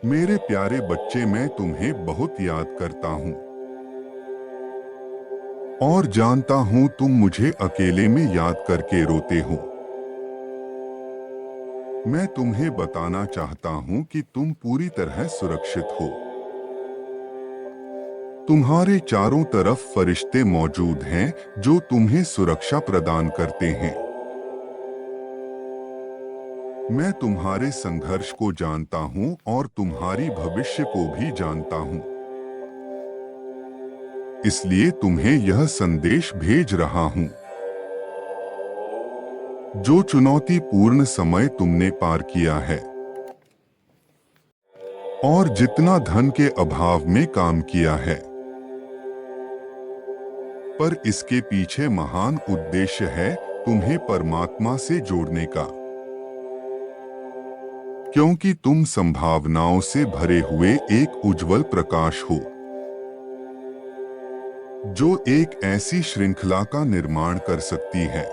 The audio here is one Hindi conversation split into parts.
मेरे प्यारे बच्चे, मैं तुम्हें बहुत याद करता हूँ और जानता हूँ तुम मुझे अकेले में याद करके रोते हो। मैं तुम्हें बताना चाहता हूँ कि तुम पूरी तरह सुरक्षित हो। तुम्हारे चारों तरफ फरिश्ते मौजूद हैं जो तुम्हें सुरक्षा प्रदान करते हैं। मैं तुम्हारे संघर्ष को जानता हूँ और तुम्हारी भविष्य को भी जानता हूँ। इसलिए तुम्हें यह संदेश भेज रहा हूँ। जो चुनौतीपूर्ण समय तुमने पार किया है और जितना धन के अभाव में काम किया है, पर इसके पीछे महान उद्देश्य है तुम्हें परमात्मा से जोड़ने का। क्योंकि तुम संभावनाओं से भरे हुए एक उज्जवल प्रकाश हो जो एक ऐसी श्रृंखला का निर्माण कर सकती है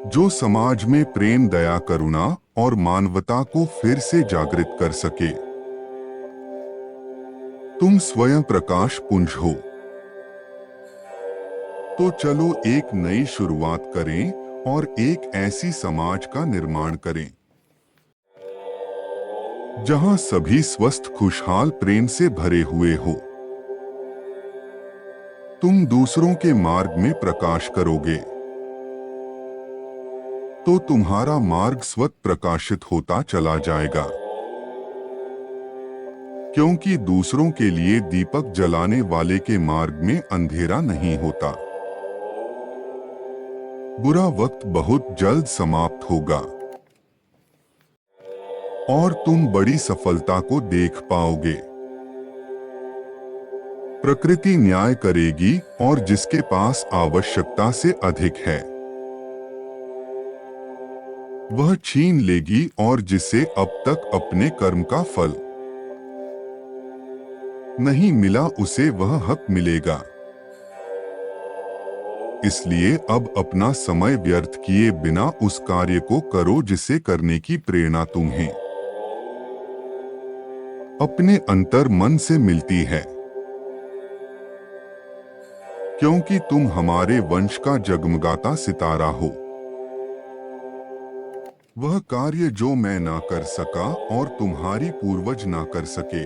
जो समाज में प्रेम, दया, करुणा और मानवता को फिर से जागृत कर सके। तुम स्वयं प्रकाश पुंज हो। तो चलो एक नई शुरुआत करें और एक ऐसी समाज का निर्माण करें जहां सभी स्वस्थ, खुशहाल, प्रेम से भरे हुए हो। तुम दूसरों के मार्ग में प्रकाश करोगे तो तुम्हारा मार्ग स्वतः प्रकाशित होता चला जाएगा। क्योंकि दूसरों के लिए दीपक जलाने वाले के मार्ग में अंधेरा नहीं होता। बुरा वक्त बहुत जल्द समाप्त होगा और तुम बड़ी सफलता को देख पाओगे। प्रकृति न्याय करेगी और जिसके पास आवश्यकता से अधिक है वह छीन लेगी और जिसे अब तक अपने कर्म का फल नहीं मिला उसे वह हक मिलेगा। इसलिए अब अपना समय व्यर्थ किए बिना उस कार्य को करो जिसे करने की प्रेरणा तुम्हें अपने अंतर मन से मिलती है। क्योंकि तुम हमारे वंश का जगमगाता सितारा हो। वह कार्य जो मैं ना कर सका और तुम्हारी पूर्वज ना कर सके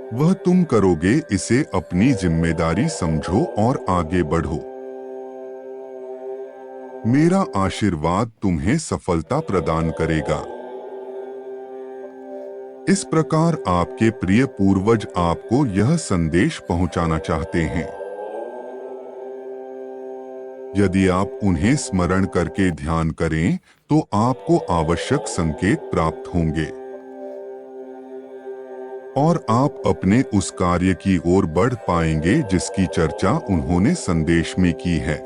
वह तुम करोगे। इसे अपनी जिम्मेदारी समझो और आगे बढ़ो। मेरा आशीर्वाद तुम्हें सफलता प्रदान करेगा। इस प्रकार आपके प्रिय पूर्वज आपको यह संदेश पहुंचाना चाहते हैं। यदि आप उन्हें स्मरण करके ध्यान करें तो आपको आवश्यक संकेत प्राप्त होंगे और आप अपने उस कार्य की ओर बढ़ पाएंगे जिसकी चर्चा उन्होंने संदेश में की है।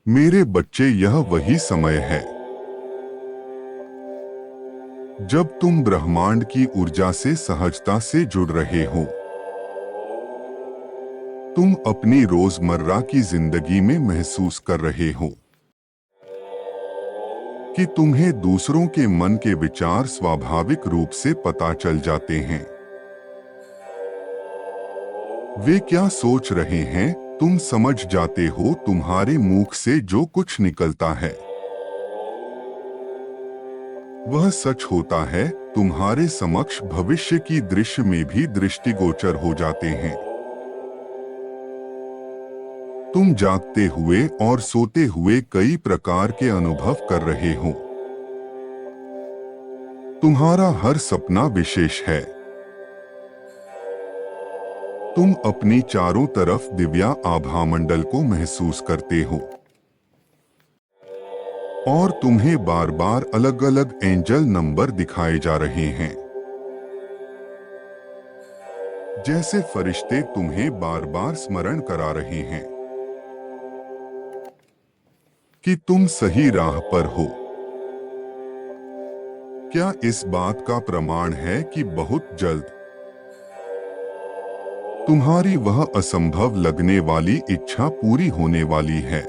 मेरे बच्चे, यह वही समय है जब तुम ब्रह्मांड की ऊर्जा से सहजता से जुड़ रहे हो। तुम अपनी रोजमर्रा की जिंदगी में महसूस कर रहे हो कि तुम्हें दूसरों के मन के विचार स्वाभाविक रूप से पता चल जाते हैं। वे क्या सोच रहे हैं तुम समझ जाते हो। तुम्हारे मुख से जो कुछ निकलता है वह सच होता है। तुम्हारे समक्ष भविष्य की दृश्य में भी दृष्टिगोचर हो जाते हैं। तुम जागते हुए और सोते हुए कई प्रकार के अनुभव कर रहे हो। तुम्हारा हर सपना विशेष है। तुम अपनी चारों तरफ दिव्या आभा मंडल को महसूस करते हो और तुम्हें बार बार अलग अलग एंजल नंबर दिखाए जा रहे हैं। जैसे फरिश्ते तुम्हें बार बार स्मरण करा रहे हैं कि तुम सही राह पर हो। क्या इस बात का प्रमाण है कि बहुत जल्द तुम्हारी वह असंभव लगने वाली इच्छा पूरी होने वाली है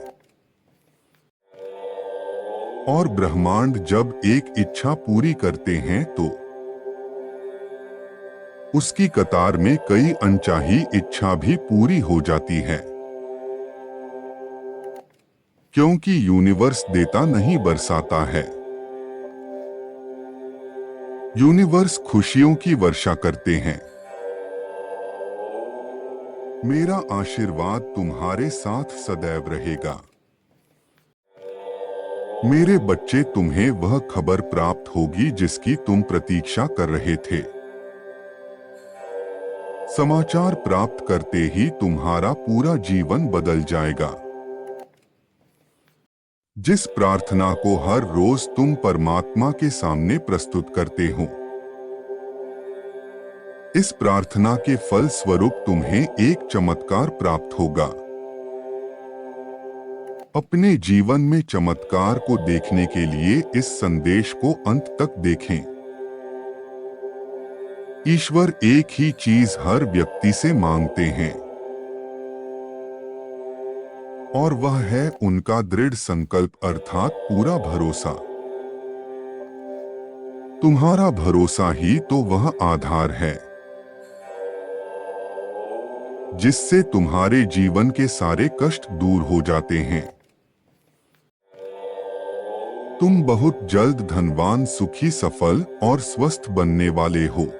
और ब्रह्मांड जब एक इच्छा पूरी करते हैं तो उसकी कतार में कई अनचाही इच्छा भी पूरी हो जाती है, क्योंकि यूनिवर्स देता नहीं बरसाता है। यूनिवर्स खुशियों की वर्षा करते हैं। मेरा आशीर्वाद तुम्हारे साथ सदैव रहेगा। मेरे बच्चे, तुम्हें वह खबर प्राप्त होगी जिसकी तुम प्रतीक्षा कर रहे थे। समाचार प्राप्त करते ही तुम्हारा पूरा जीवन बदल जाएगा। जिस प्रार्थना को हर रोज तुम परमात्मा के सामने प्रस्तुत करते हो, इस प्रार्थना के फल स्वरूप तुम्हें एक चमत्कार प्राप्त होगा। अपने जीवन में चमत्कार को देखने के लिए इस संदेश को अंत तक देखें। ईश्वर एक ही चीज हर व्यक्ति से मांगते हैं, और वह है उनका दृढ़ संकल्प अर्थात पूरा भरोसा। तुम्हारा भरोसा ही तो वह आधार है जिससे तुम्हारे जीवन के सारे कष्ट दूर हो जाते हैं। तुम बहुत जल्द धनवान, सुखी, सफल और स्वस्थ बनने वाले हो।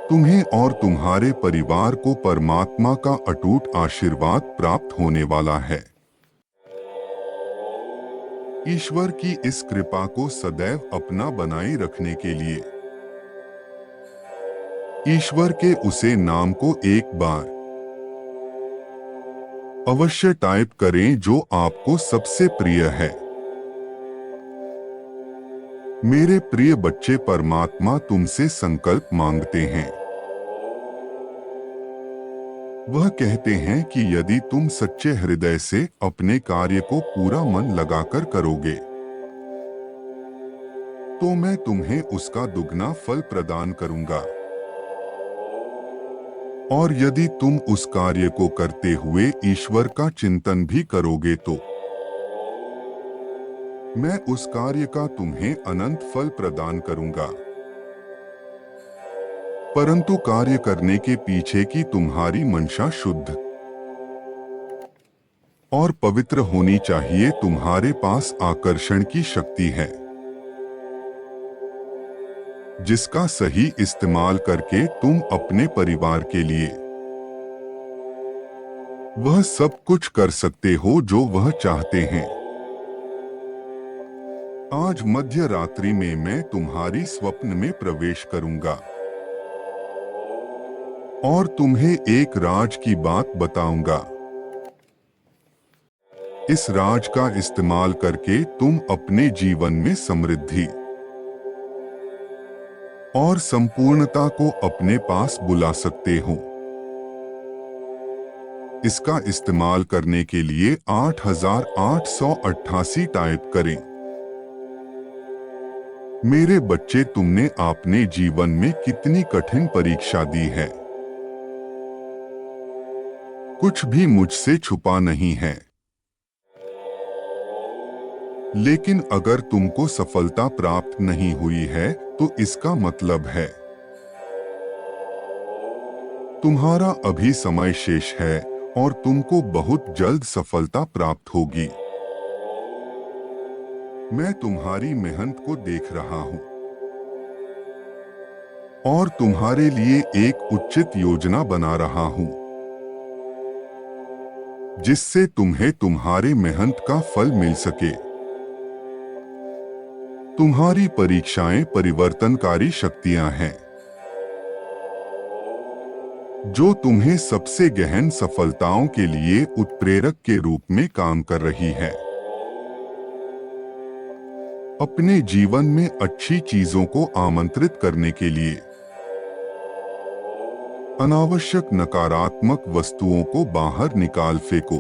तुम्हें और तुम्हारे परिवार को परमात्मा का अटूट आशीर्वाद प्राप्त होने वाला है। ईश्वर की इस कृपा को सदैव अपना बनाए रखने के लिए ईश्वर के उसे नाम को एक बार अवश्य टाइप करें जो आपको सबसे प्रिय है। मेरे प्रिय बच्चे, परमात्मा तुमसे संकल्प मांगते हैं। वह कहते हैं कि यदि तुम सच्चे हृदय से अपने कार्य को पूरा मन लगाकर करोगे तो मैं तुम्हें उसका दुगना फल प्रदान करूंगा। और यदि तुम उस कार्य को करते हुए ईश्वर का चिंतन भी करोगे तो मैं उस कार्य का तुम्हें अनंत फल प्रदान करूंगा। परंतु कार्य करने के पीछे की तुम्हारी मंशा शुद्ध और पवित्र होनी चाहिए। तुम्हारे पास आकर्षण की शक्ति है जिसका सही इस्तेमाल करके तुम अपने परिवार के लिए वह सब कुछ कर सकते हो जो वह चाहते हैं। आज मध्य रात्रि में मैं तुम्हारी स्वप्न में प्रवेश करूंगा और तुम्हें एक राज की बात बताऊंगा। इस राज का इस्तेमाल करके तुम अपने जीवन में समृद्धि और संपूर्णता को अपने पास बुला सकते हो। इसका इस्तेमाल करने के लिए 8888 टाइप करें। मेरे बच्चे, तुमने अपने जीवन में कितनी कठिन परीक्षा दी है। कुछ भी मुझसे छुपा नहीं है। लेकिन अगर तुमको सफलता प्राप्त नहीं हुई है तो इसका मतलब है तुम्हारा अभी समय शेष है और तुमको बहुत जल्द सफलता प्राप्त होगी। मैं तुम्हारी मेहनत को देख रहा हूं और तुम्हारे लिए एक उचित योजना बना रहा हूं जिससे तुम्हें तुम्हारे मेहनत का फल मिल सके। तुम्हारी परीक्षाएं परिवर्तनकारी शक्तियां हैं जो तुम्हें सबसे गहन सफलताओं के लिए उत्प्रेरक के रूप में काम कर रही है। अपने जीवन में अच्छी चीजों को आमंत्रित करने के लिए अनावश्यक नकारात्मक वस्तुओं को बाहर निकाल फेंको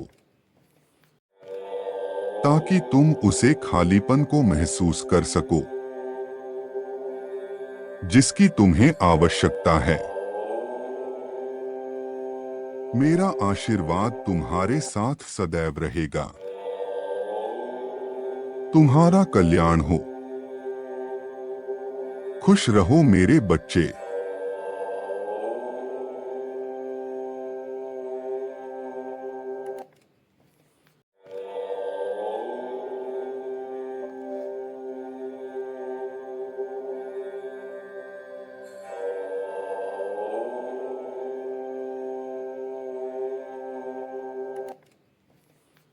ताकि तुम उसे खालीपन को महसूस कर सको जिसकी तुम्हें आवश्यकता है। मेरा आशीर्वाद तुम्हारे साथ सदैव रहेगा। तुम्हारा कल्याण हो। खुश रहो मेरे बच्चे।